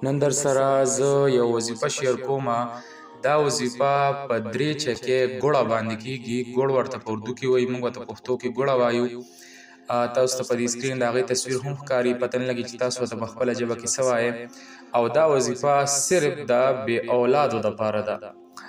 نن در سره زه یو وظیفه شیر کومه. دا وظیفه په درې چکې ګوړه باندې کیږي. ګوړ ورته په اردو کې وایي، موږ ورته پښتو کې ګوړه وایو. تاسو ته په دې سکرین د هغې تصویر هم ښکاري، پته نه لګي چې تاسو ورته په خپله ژبه کې څه وایې. او دا وظیفه صرف د بې اولادو دپاره ده.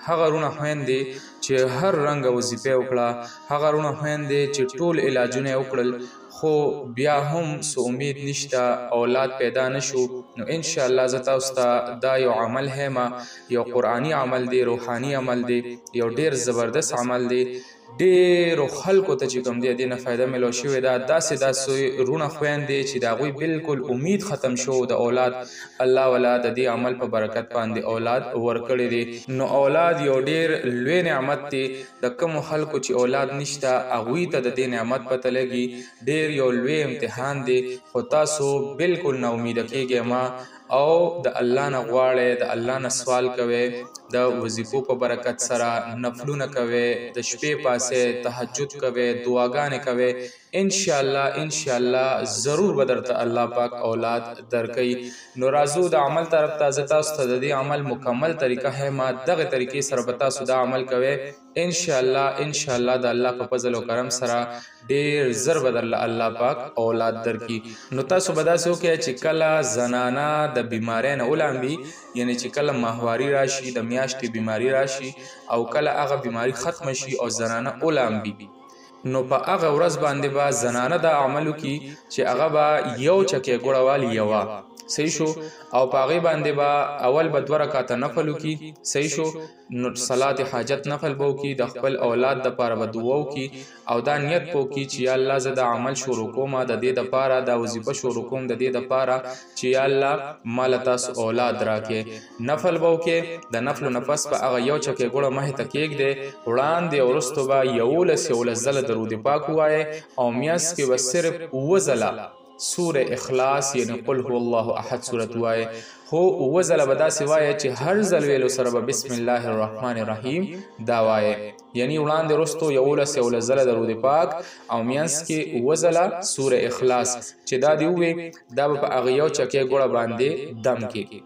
هغه رونه خویندې چې هر رنګه وظیفه وکړه، هغه رونه خویندې چې ټول علاجونه یې وکړل خو بیا هم څه امید نشته، اولاد پیدا نشو، نو انشاءالله زه تاسو ته دا یو عمل هیمه، یو قرآني عمل دی، روحاني عمل دی، یو ډیر زبردست عمل دی. ډیرو خلکو ته چې کوم دی دې نه فایده ملو شوې ده. داسې رونه خویندې چې د هغوی بالکل امید ختم شو د اولاد، الله والا د دې عمل په برکت باندې اولاد ورکړی دی. نو اولاد یو ډیر لوی نعمت دی. د کومو خلکو چې اولاد نشته هغوی ته د دې نعمت پته لګي. ډیر یو لوی امتحان دی، خو تاسو بالکل نا امیده کیږئ ما، او د الله نه غواړئ، د الله نه سوال کوئ، د وظیفو په برکت سره نفلونه کوئ، د شپې پاسې تهجد کوئ، دعاګانې کوئ. انشاءالله ضرور به درته الله پاک اولاد درکوي. نو راځو د عمل طرف ته. زه تاسو ته د دې عمل مکمل طریقه ښیم، دغه طریقې سره به تاسو دا عمل کوئ. انشاءالله د الله په فضل او کرم سره ډیر زر به درله الله پاک اولاد درکړي. نو تاسو به داسې وکړئ چې کله زنانه د بیمارۍ نه ولامبي، یعنی چې کله ماهواري راشي، د میاشتې بیماري راشي، او کله هغه بیماري ختمه شي او زنانه ولامبي، نو په هغه ورځ باندې به زنانه دا عمل وکړي چې هغه به یو چکې ګوړه والي یوه، صحیح شو، او په هغې باندې به اول به 2 رکعته نفل وکړي، صحیح شو، نو صلات حاجت نفل به وکړي، د خپل اولاد دپاره به دعا وکړي، او دا نیت به وکړي چې یا الله زه دا عمل شروع کوم، د دې دپاره دا وظیفه شروع کوم، د دې دپاره چې یا الله ماله تاسو اولاد راکې. نفل به وکړي، د نفلو نه پس به هغه یو چکې ګوړه مخې ته کېږدې، وړاندې او وروستو به 11 ځله درود پاک ووایې، او میاشت کې به صرف 9 ځله سوره اخلاص یعنی قل هو الله احد صورت وایه. خو 9 ځله به داسې وایه چې هر ځل ویلو سره به بسم الله الرحمن الرحیم دا وایه، یعنی وړاندې وروستو 11 ځله درود پاک، او میانس کې 9 ځله سوره اخلاص. چې دا دې ووایې دا به په هغه یو چکې ګوړه باندې دم کېږي.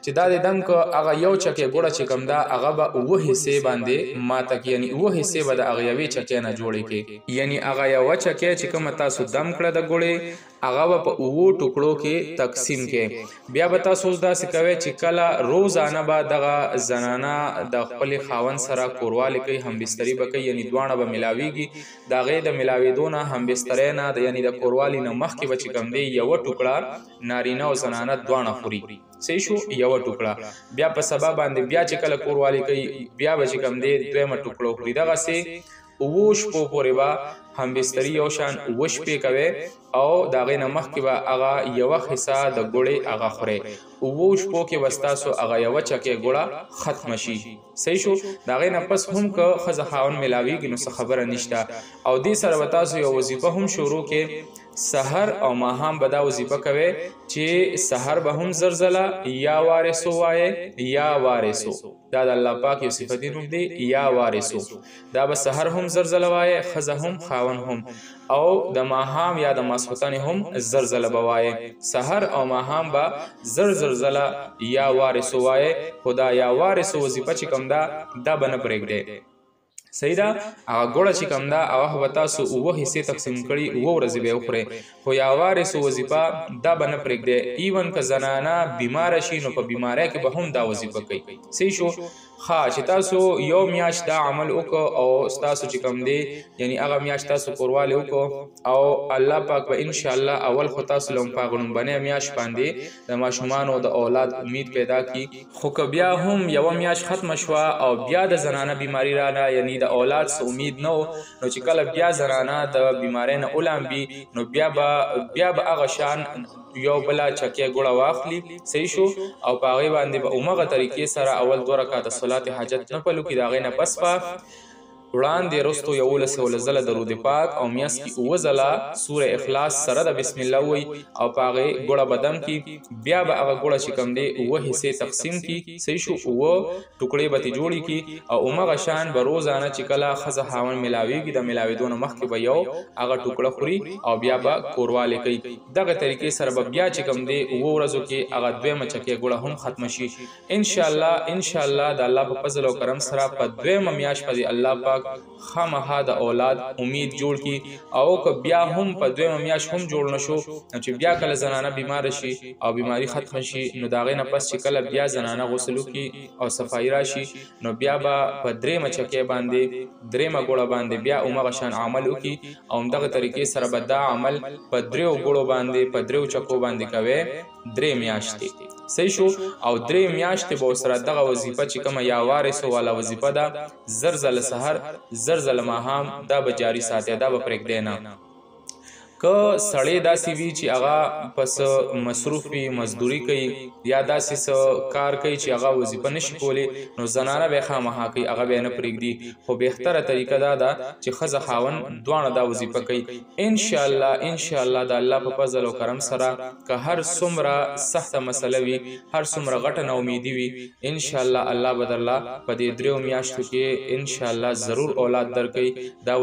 چې دا د دم که هغه یو چکې ګوړه چې کوم ده هغه به 9 حصې باندې ماته کړي، یعنی 9 حصې به د هغه یوې چکې نه جوړې کړي. یعنی هغه یوه چکې چې کومه تاسو دم کړه د ګوړې، هغه به په 9 ټوکړو کې تقسیم کړي. بیا به تاسو داسې کوئ چې کله روزانه به دغه زنانه د خپلې خاوند سره کوروالی کوي، همبستري به کوي، یعنی دواړه به ملاویږي. د هغې د ملاوېدو نه همبسترۍ نه یعنی د کوروالي نه مخکې به چې کوم دی یوه ټوکړه نارینه او زنانه دواړه خوري، صحیح شو، یوه ټوکړه. بیا په سبا باندې بیا چې کله کوروالی کوي بیا به چې کوم دی 2مه ټوکړه خوري. دغسې 9 شپو پورې به همبستري یو شان 9 شپې کوي، او د هغې نه مخکې به هغه یوه حصه د ګوړې هغه خورئ. 9 شپو کې به ستاسو هغه یوه چکې ګوړه ختمه شي، صحیح شو. د هغې نه پس هم که ښځه خاوند میلاویږي نو څه خبره نشته. او دې سره به تاسو یو وظیفه هم شروع کې، سحر او ماښام به دا وظیفه کوئ چې سحر به هم زرزله یا وارثو وایې یا وارثو، دا د الله پاک یو صفتي نوم دی، یا وارثو. دا به سحر هم زرزله وایې، ښځه هم خاوند هم، او د ماښام یا د ماسخوتن هم زرزله به وایې. سحر او ماښام به زرزله یا وارثو وایې، خو دا یا وارثو وظیفه چې کوم ده دا به نه پرېږدئ، صحیح ده. هغه ګوړه چې کوم ده هغه به تاسو 9 حصې تقسیم کړي، 9 ورځې به یې وخورئ، خو یا وارثو وظیفه دا به نه پرېږدئ. ایون که زنانه بیماره شي نو په بیمارۍ کې به هم دا وظیفه کوي، صحیح شو. چې تاسو یو میاشت دا عمل وکړو او ستاسو چې کوم دی یعنی هغه میاشت تاسو کوروالی وکړو، او الله پاک به انشاءالله اول خو تاسو له په هغه لومبنۍ میاشت باندې د ماشومانو د اولاد امید پیدا کړي. خو که بیا هم یوه میاشت ختمه شوه او بیا د زنانه بیماري رانه، یعنی د اولاد څه امید نه و، نو چې کله بیا زنانه د بیمارۍ نه ولامبي نو بیا به هغه شان یو بله چکې ګوړه واخلي، صحیح شو، او په هغې باندې به همغه طریقې سره اول 2 رکعته صلات حاجت نفل وکړي. د هغې نه پس به وړاندې رستو 11 ځله درود پاک او میاس کې 9 ځله سوره اخلاص سره د بسم الله وای او پاغه ګوړه بدم کې بیا به هغه ګوړه چې کوم دی 9 حصے تقسیم کی صحیح شو 9 ټوکړې به جوړی کی او عمر شان به روزانه چې کله خزه هاون ملاویږي د ملاویدون مخکې به یو هغه ټوکړه خوري او بیا به کورواله کوي دغه طریقې سره به بیا چې کوم دی 9 ورځو کې هغه دویمه چکه ګوړه هم ختم شي ان شاء الله د الله په فضل او کرم سره په دویمه میاش په الله پاک خامخا د اولاد امید جوړ کی او که بیا هم په دویمه میاش هم جوړ نشو چې بیا کله زنانه بیمار شي او بیماری ختم شي نو داغه نه پس چې کله بیا زنانه غسل کی او صفائی راشي نو بیا به په دریمه چکه باندې دریمه ګوړه باندې بیا عمر شان عمل وکي او دغه طریقې سره به دا عمل په دریو ګوړو باندې په دریو چکو باندې کوي درې میاشتې صحیح شو او درې میاشتې به سره دغه وظیفه چې کومه یا وارث والا وظیفه ده زرزل سحر زرزل ماهام دا به جاری ساتي دا به پرېږدي نه که سړی داسې وي چې هغه پس مصروف وي مزدوري کوي یا داسې کار کوي چې هغه وظیفه نشي کولی نو زنانه به خامخا کوي هغه به نه پرېږدي خو بهتره طریقه دا ده چې ښځه خاوند دواړه دا وظیفه کوي ان شاء الله د الله په فضل او کرم سره که هر څومره سخته مسله وي هر څومره غټه ناامیدي وي ان شاء الله به درله په دې دریو میاشتو کې ان شاء الله ضرور اولاد درکوي دا